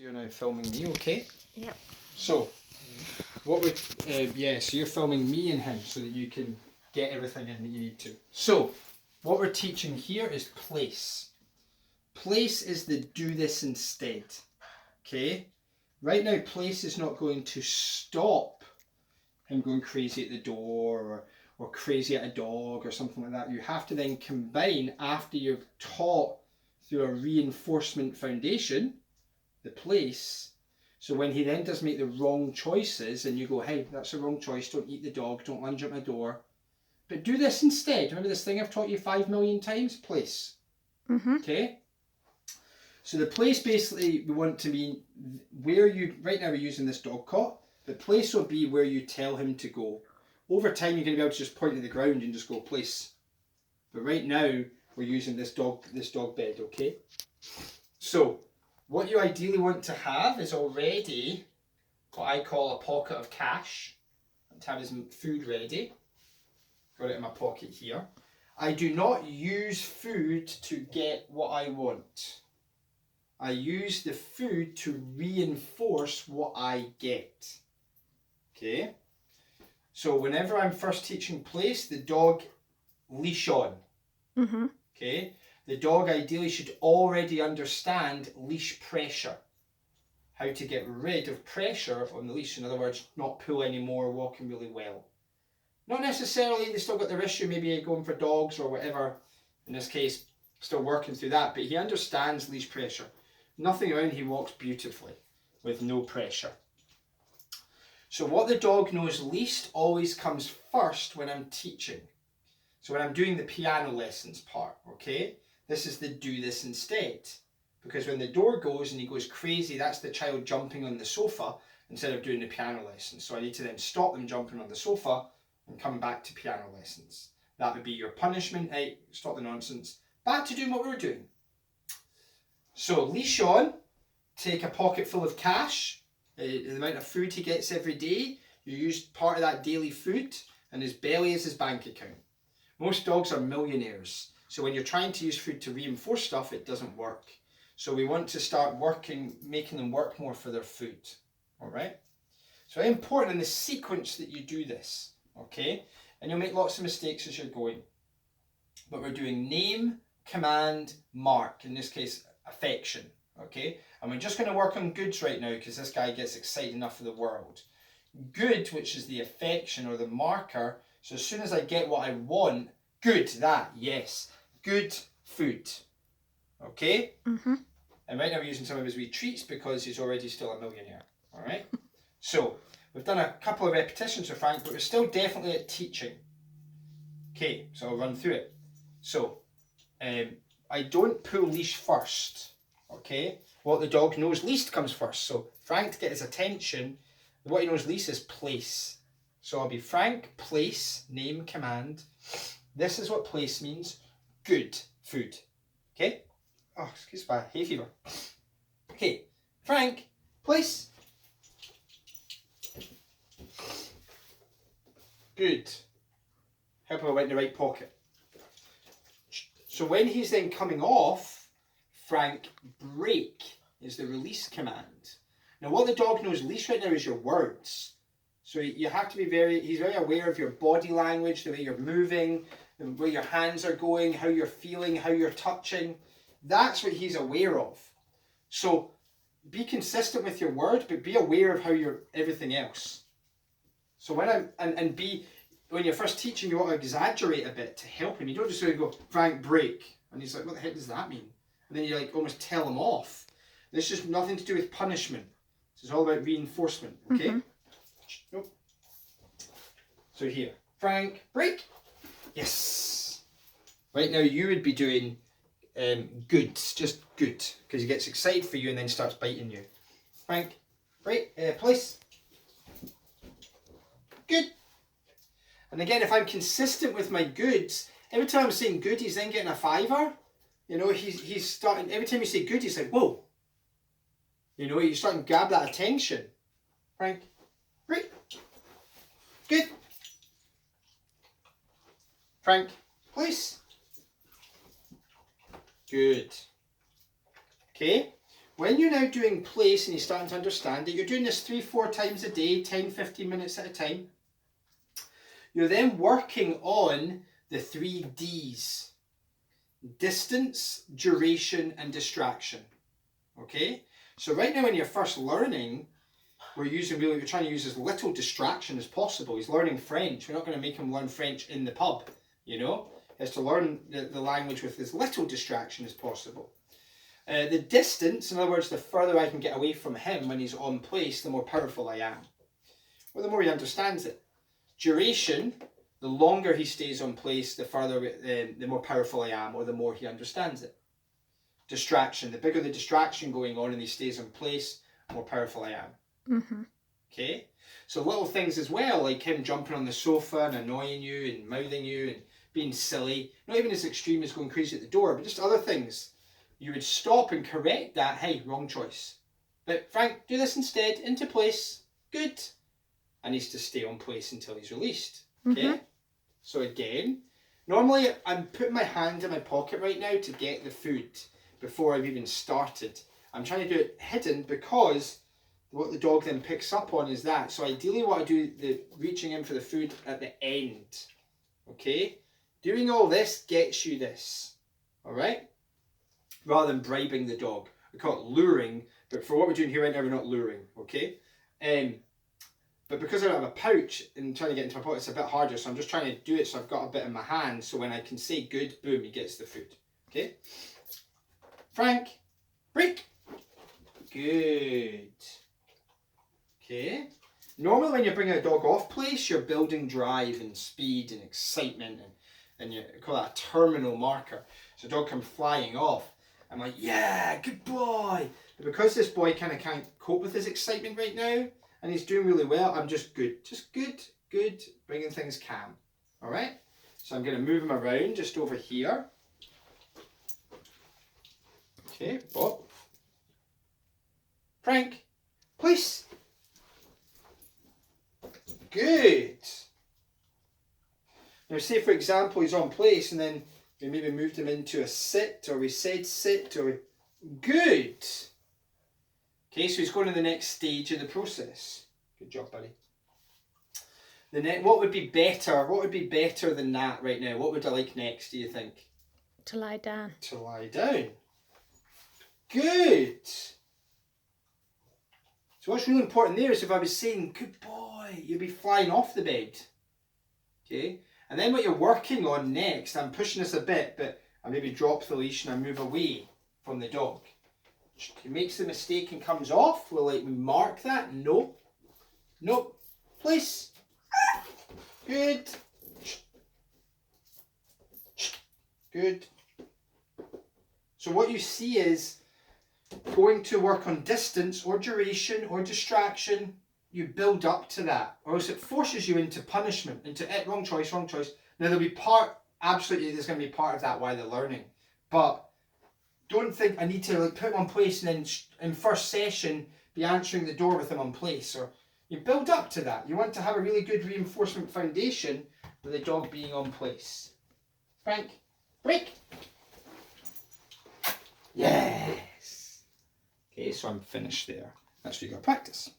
You're now filming me, okay? Yep. So, what would, so you're filming me and him so that you can get everything in that you need to. So, what we're teaching here is place. Place is the do this instead, okay? Right now, place is not going to stop him going crazy at the door or crazy at a dog or something like that. You have to then combine, after you've taught through a reinforcement foundation, the place. So when he then does make the wrong choices and you go, hey, that's a wrong choice, don't eat the dog, don't lunge at my door, but do this instead. Remember this thing I've taught you 5 million times? Place. Okay? So the place basically we want to be where you, right now we're using this dog cot, the place will be where you tell him to go. Over time you're going to be able to just point to the ground and just go place. But right now we're using this dog bed, okay? So what you ideally want to have is already what I call a pocket of cash. And to have his food ready. Got it in my pocket here. I do not use food to get what I want. I use the food to reinforce what I get. Okay? So whenever I'm first teaching place, the dog leash on. Okay? The dog ideally should already understand leash pressure. How to get rid of pressure on the leash. In other words, not pull anymore, walking really well. Not necessarily they still got their issue, maybe going for dogs or whatever. In this case, still working through that. But he understands leash pressure. Nothing around, he walks beautifully with no pressure. So what the dog knows least always comes first when I'm teaching. So when I'm doing the piano lessons part, okay? This is the do this instead. Because when the door goes and he goes crazy, that's the child jumping on the sofa instead of doing the piano lessons. So I need to then stop them jumping on the sofa and come back to piano lessons. That would be your punishment. Hey, stop the nonsense. Back to doing what we were doing. So leash on, take a pocket full of cash, the amount of food he gets every day. You use part of that daily food, and his belly is his bank account. Most dogs are millionaires. So when you're trying to use food to reinforce stuff, it doesn't work. So we want to start making them work more for their food. All right? So very important in the sequence that you do this. Okay? And you'll make lots of mistakes as you're going. But we're doing name, command, mark. In this case, affection. Okay? And we're just going to work on goods right now because this guy gets excited enough for the world. Good, which is the affection or the marker. So as soon as I get what I want, good, that, yes. Good food. Okay? And right now we're using some of his wee treats because he's already still a millionaire. Alright? So, we've done a couple of repetitions with Frank, but we're still definitely at teaching. Okay, so I'll run through it. So, I don't pull leash first. Okay? What the dog knows least comes first. So, Frank, to get his attention, what he knows least is place. So I'll be Frank, place, name, command. This is what place means. Good food. Okay? Oh, excuse my hay fever. Okay, Frank, place. Good. Help him right in the right pocket. So when he's then coming off, Frank, break is the release command. Now what the dog knows least right now is your words. So you have to be he's very aware of your body language, the way you're moving, where your hands are going, how you're feeling, how you're touching. That's what he's aware of. So be consistent with your word, but be aware of how you're everything else. So when you're first teaching, you want to exaggerate a bit to help him. You don't just go, Frank, break. And he's like, what the heck does that mean? And then you like almost tell him off. This is nothing to do with punishment. This is all about reinforcement, okay? Nope. So here, Frank, break. Yes. Right now you would be doing good, just good, because he gets excited for you and then starts biting you. Frank, break, place. Good. And again, if I'm consistent with my goods, every time I'm saying good, he's then getting a fiver. You know, he's starting, every time you say good, he's like, whoa. You know, you're starting to grab that attention. Frank, break. Good. Frank, place. Good. Okay. when you're now doing place and you're starting to understand it, you're doing this 3-4 times a day, 10-15 minutes at a time. You're then working on the 3 Ds. Distance, duration, and distraction. Okay? So right now when you're first learning, we're trying to use as little distraction as possible. He's learning French. We're not going to make him learn French in the pub, you know? He has to learn the language with as little distraction as possible. The distance, in other words, the further I can get away from him when he's on place, the more powerful I am. Well, the more he understands it. Duration, the longer he stays on place, the more powerful I am, or the more he understands it. Distraction, the bigger the distraction going on and he stays in place, the more powerful I am. Mm-hmm. Okay? So little things as well, like him jumping on the sofa and annoying you and mouthing you and being silly. Not even as extreme as going crazy at the door, but just other things. You would stop and correct that. Hey, wrong choice. But Frank, do this instead. Into place. Good. And he's to stay on place until he's released. Okay? Mm-hmm. So again, normally I'm putting my hand in my pocket right now to get the food before I've even started. I'm trying to do it hidden because what the dog then picks up on is that. So ideally what I do, the reaching in for the food at the end. Okay? Doing all this gets you this. Alright? Rather than bribing the dog. We call it luring, but for what we're doing here right now, we're not luring, okay? But because I don't have a pouch and trying to get into my pocket, it's a bit harder, so I'm just trying to do it so I've got a bit in my hand, so when I can say good, boom, he gets the food, okay? Frank, break. Good. Okay. Normally when you're bringing a dog off place, you're building drive and speed and excitement, and you call that a terminal marker. So dog comes flying off. I'm like, yeah, good boy. But because this boy kind of can't cope with his excitement right now, and he's doing really well, I'm just good, bringing things calm. All right? So I'm going to move him around just over here. Okay, Bob. Frank, please. Good. Now say for example he's on place and then we maybe moved him into a sit, or we said sit, or good. Okay, so he's going to the next stage of the process. Good job, buddy. What would be better? What would be better than that right now? What would I like next, do you think? To lie down. To lie down. Good. So what's really important there is if I was saying, good boy, you'd be flying off the bed. Okay? And then what you're working on next, I'm pushing this a bit, but I maybe drop the leash and I move away from the dog. He makes the mistake and comes off. Will we mark that? No. Nope. Place. Good. Good. So what you see is going to work on distance or duration or distraction. You build up to that, or else it forces you into punishment, into wrong choice. Now there'll be absolutely there's going to be part of that while they're learning, but don't think I need to like put him on place and then in first session be answering the door with him on place. Or you build up to that. You want to have a really good reinforcement foundation with the dog being on place. Frank, break. Yes. Okay, so I'm finished there. That's what you got to practice.